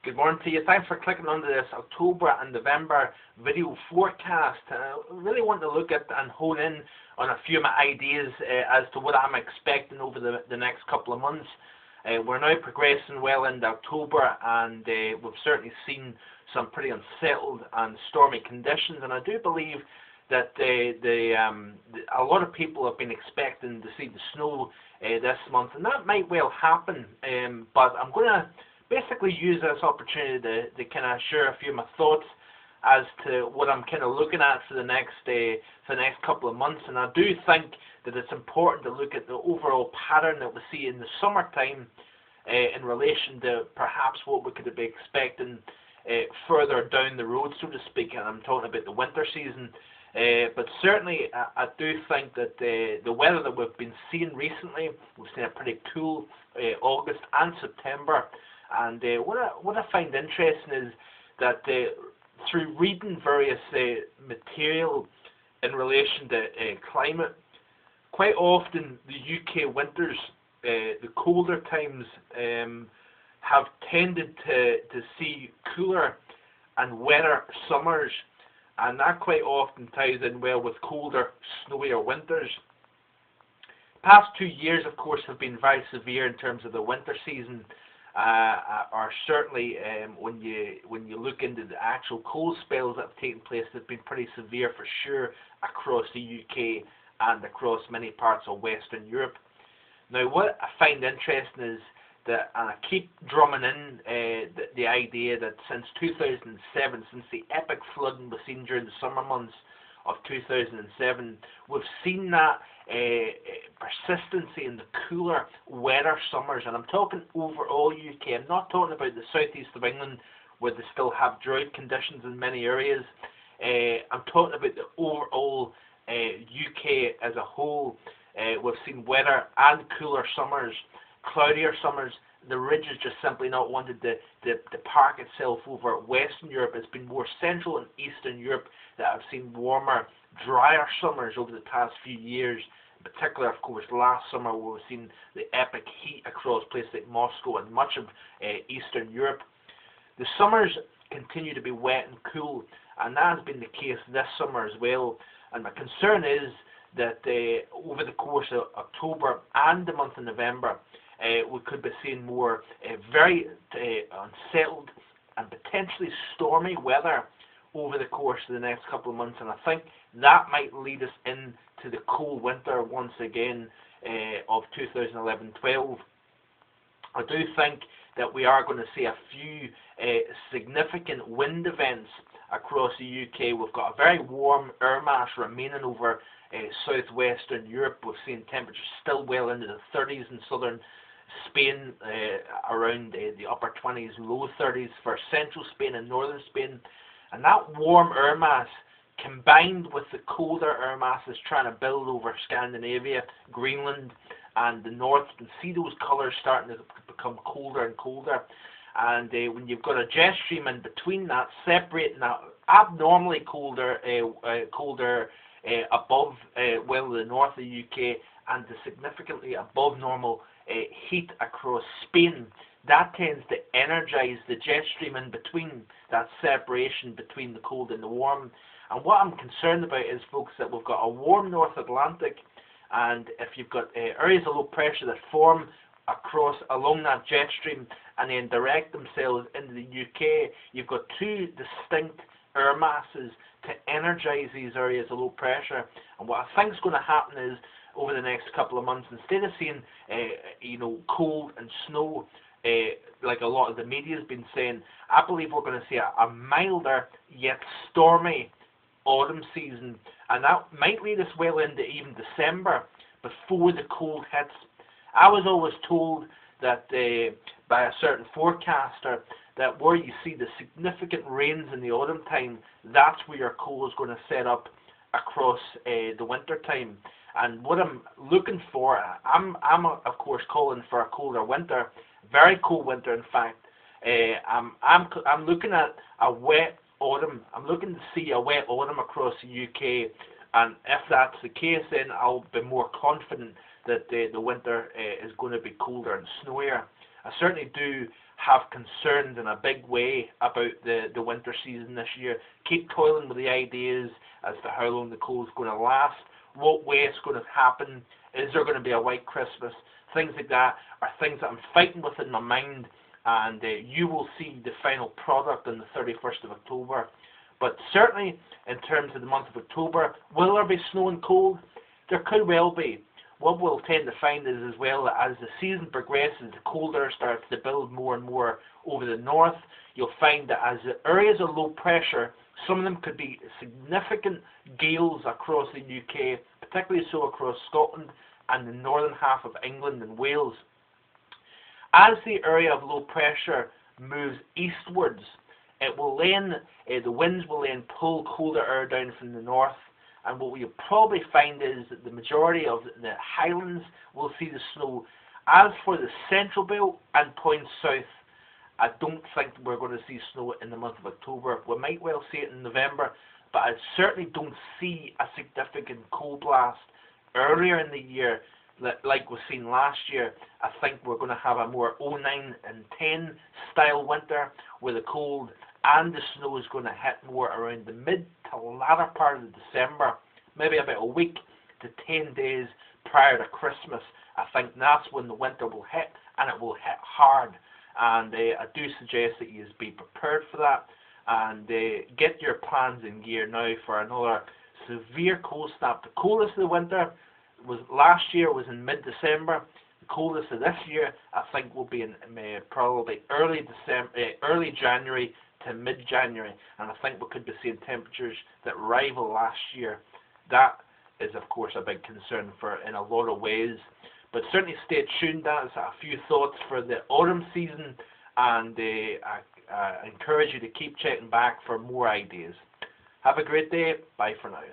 Good morning to you. Thanks for clicking onto this October and November video forecast. I really want to look at and hone in on a few of my ideas as to what I'm expecting over the next couple of months. We're now progressing well into October, and we've certainly seen some pretty unsettled and stormy conditions, and I do believe that a lot of people have been expecting to see the snow this month, and that might well happen, but I'm going to basically use this opportunity to kind of share a few of my thoughts as to what I'm kind of looking at for the next couple of months. And I do think that it's important to look at the overall pattern that we see in the summertime in relation to perhaps what we could be expecting further down the road, so to speak. And I'm talking about the winter season. But certainly I do think that the weather that we've been seeing recently, we've seen a pretty cool August and September. And what I find interesting is that through reading various material in relation to climate, quite often the UK winters, the colder times, have tended to see cooler and wetter summers, and that quite often ties in well with colder, snowier winters. Past 2 years, of course, have been very severe in terms of the winter season. Are certainly when you look into the actual cold spells that have taken place, they've been pretty severe for sure across the UK and across many parts of Western Europe. Now, what I find interesting is that, and I keep drumming in the idea that since 2007, since the epic flooding we've seen during the summer months of 2007, we've seen that persistency in the cooler, wetter summers, and I'm talking overall UK. I'm not talking about the southeast of England where they still have drought conditions in many areas. I'm talking about the overall UK as a whole. We've seen wetter and cooler summers, cloudier summers. The ridge has just simply not wanted to park itself over Western Europe. It's been more Central and Eastern Europe that have seen warmer, drier summers over the past few years. In particular, of course, last summer where we've seen the epic heat across places like Moscow and much of Eastern Europe. The summers continue to be wet and cool, and that has been the case this summer as well. And my concern is that over the course of October and the month of November, we could be seeing more very unsettled and potentially stormy weather over the course of the next couple of months, and I think that might lead us into the cold winter once again of 2011-12. I do think that we are going to see a few significant wind events across the UK. We've got a very warm air mass remaining over southwestern Europe. We've seen temperatures still well into the 30s in southern Spain, around the upper 20s, low 30s for central Spain and northern Spain. And that warm air mass, combined with the colder air masses trying to build over Scandinavia, Greenland, and the north, you can see those colours starting to become colder and colder. And when you've got a jet stream in between that, separating that abnormally colder above the north of the UK, and the significantly above normal heat across Spain, that tends to energize the jet stream in between, that separation between the cold and the warm. And what I'm concerned about is, folks, that we've got a warm North Atlantic, and if you've got areas of low pressure that form along that jet stream and then direct themselves into the UK, you've got two distinct air masses to energize these areas of low pressure. And what I think is going to happen is, over the next couple of months, instead of seeing cold and snow like a lot of the media has been saying, I believe we're going to see a milder yet stormy autumn season, and that might lead us well into even December before the cold hits. I was always told that by a certain forecaster that where you see the significant rains in the autumn time, that's where your cold is going to set up across the winter time. And what I'm looking for, I'm of course calling for a colder winter, very cold winter in fact. I'm looking at a wet autumn. I'm looking to see a wet autumn across the UK, and if that's the case, then I'll be more confident that the winter is going to be colder and snowier. I certainly do have concerns in a big way about the winter season this year. Keep toiling with the ideas as to how long the cold's going to last, what way it's going to happen, is there going to be a white Christmas, things like that are things that I'm fighting with in my mind, and you will see the final product on the 31st of October. But certainly, in terms of the month of October, will there be snow and cold? There could well be. What we'll tend to find is as well that as the season progresses, the cold air starts to build more and more over the north. You'll find that as the areas of low pressure, some of them could be significant gales across the UK, particularly so across Scotland and the northern half of England and Wales. As the area of low pressure moves eastwards, it will then, the winds will then pull colder air down from the north, and what we'll probably find is that the majority of the highlands will see the snow. As for the central belt and points south, I don't think we're going to see snow in the month of October. We might well see it in November, but I certainly don't see a significant cold blast earlier in the year like we've seen last year. I think we're going to have a more 09 and 10 style winter where the cold and the snow is going to hit more around the mid to latter part of December, maybe about a week to 10 days prior to Christmas. I think that's when the winter will hit, and it will hit hard. And I do suggest that you be prepared for that, and get your plans in gear now for another severe cold snap. The coldest of the winter was last year was in mid-December. The coldest of this year, I think, will be in probably early January to mid-January, and I think we could be seeing temperatures that rival last year. That is, of course, a big concern in a lot of ways. But certainly stay tuned. That's a few thoughts for the autumn season, and I encourage you to keep checking back for more ideas. Have a great day. Bye for now.